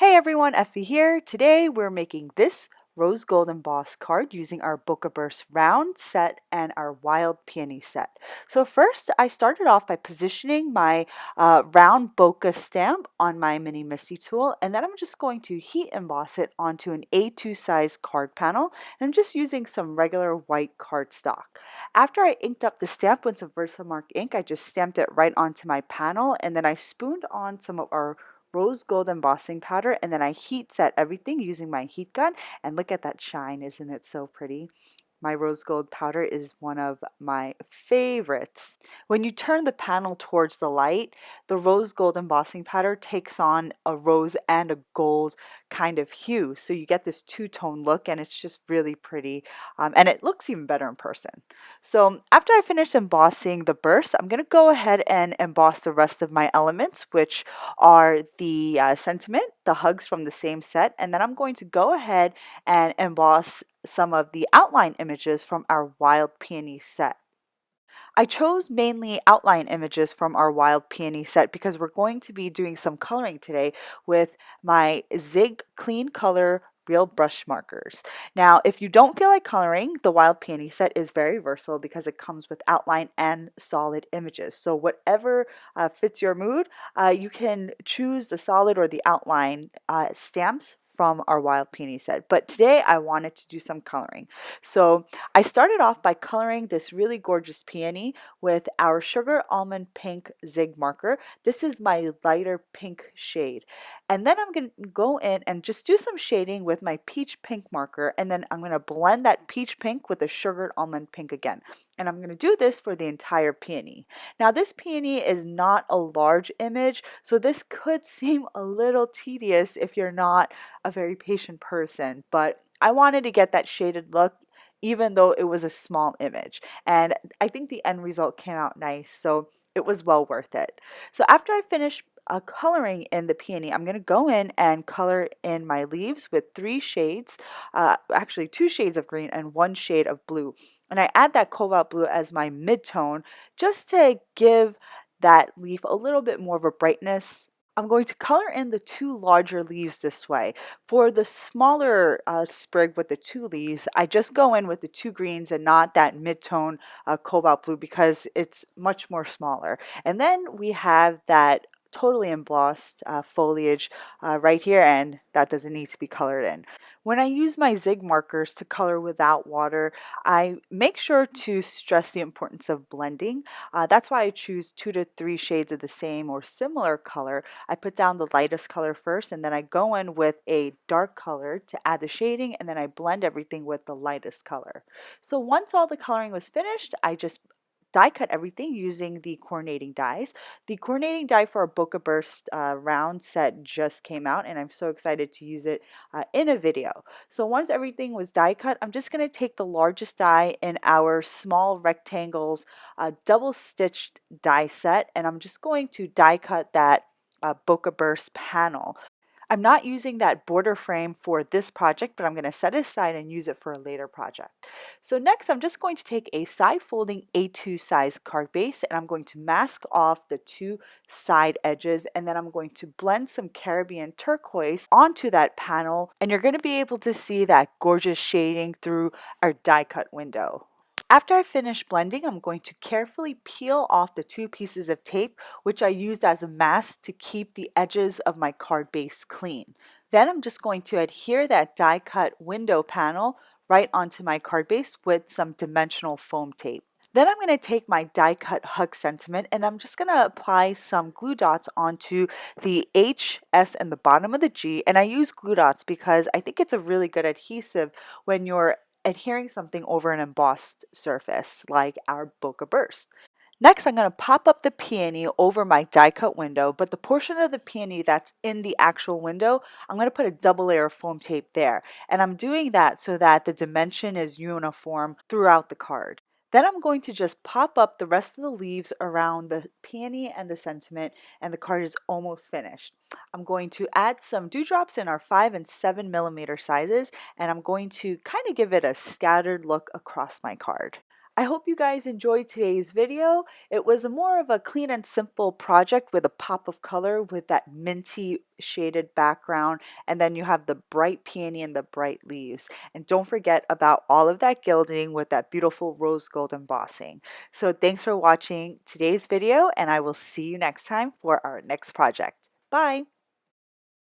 Hey everyone, Effie here. Today we're making this rose gold embossed card using our Bokeh Burst round set and our wild peony set. So first I started off by positioning my round bokeh stamp on my mini Misti tool, and then I'm just going to heat emboss it onto an A2 size card panel, and I'm just using some regular white cardstock. After I inked up the stamp with some Versamark ink, I just stamped it right onto my panel, and then I spooned on some of our rose gold embossing powder, and then I heat set everything using my heat gun, and look at that shine. Isn't it so pretty? My rose gold powder is one of my favorites. When you turn the panel towards the light, the rose gold embossing powder takes on a rose and a gold kind of hue. So you get this two-tone look, and it's just really pretty. And it looks even better in person. So after I finish embossing the burst, I'm going to go ahead and emboss the rest of my elements, which are the sentiment, the hugs from the same set. And then I'm going to go ahead and emboss some of the outline images from our Wild Peony set. I chose mainly outline images from our Wild Peony set because we're going to be doing some coloring today with my Zig Clean Color real brush markers. Now, if you don't feel like coloring, the Wild Peony set is very versatile because it comes with outline and solid images. So whatever fits your mood, you can choose the solid or the outline stamps from our Wild Peony set. But today I wanted to do some coloring. So I started off by coloring this really gorgeous peony with our Sugar Almond Pink Zig marker. This is my lighter pink shade. And then I'm going to go in and just do some shading with my peach pink marker, and then I'm going to blend that peach pink with the sugared almond pink again. And I'm going to do this for the entire peony. Now this peony is not a large image, so this could seem a little tedious if you're not a very patient person, but I wanted to get that shaded look even though it was a small image. And I think the end result came out nice, so it was well worth it. So after I finish coloring in the peony, I'm going to go in and color in my leaves with three shades, actually two shades of green and one shade of blue. And I add that cobalt blue as my mid-tone just to give that leaf a little bit more of a brightness. I'm going to color in the two larger leaves this way. For the smaller sprig with the two leaves, I just go in with the two greens and not that mid-tone cobalt blue because it's much more smaller. And then we have that totally embossed foliage right here, and that doesn't need to be colored in. When I use my Zig markers to color without water, I make sure to stress the importance of blending. That's why I choose 2 to 3 shades of the same or similar color. I put down the lightest color first, and then I go in with a dark color to add the shading, and then I blend everything with the lightest color. So once all the coloring was finished, I just die cut everything using the coordinating dies. The coordinating die for our Bokeh Burst round set just came out, and I'm so excited to use it in a video. So once everything was die cut, I'm just going to take the largest die in our small rectangles double stitched die set, and I'm just going to die cut that Bokeh Burst panel. I'm not using that border frame for this project, but I'm going to set it aside and use it for a later project. So next, I'm just going to take a side folding A2 size card base, and I'm going to mask off the two side edges, and then I'm going to blend some Caribbean turquoise onto that panel, and you're going to be able to see that gorgeous shading through our die cut window. After I finish blending, I'm going to carefully peel off the two pieces of tape, which I used as a mask to keep the edges of my card base clean. Then I'm just going to adhere that die cut window panel right onto my card base with some dimensional foam tape. Then I'm going to take my die cut hug sentiment, and I'm just going to apply some glue dots onto the H, S, and the bottom of the G. And I use glue dots because I think it's a really good adhesive when you're adhering something over an embossed surface like our Bokeh Burst. Next, I'm going to pop up the peony over my die cut window, but the portion of the peony that's in the actual window, I'm going to put a double layer of foam tape there. And I'm doing that so that the dimension is uniform throughout the card. Then I'm going to just pop up the rest of the leaves around the peony and the sentiment, and the card is almost finished. I'm going to add some dewdrops in our 5 and 7 millimeter sizes, and I'm going to kind of give it a scattered look across my card. I hope you guys enjoyed today's video. It was more of a clean and simple project with a pop of color with that minty shaded background, and then you have the bright peony and the bright leaves. And don't forget about all of that gilding with that beautiful rose gold embossing. So thanks for watching today's video, and I will see you next time for our next project. Bye!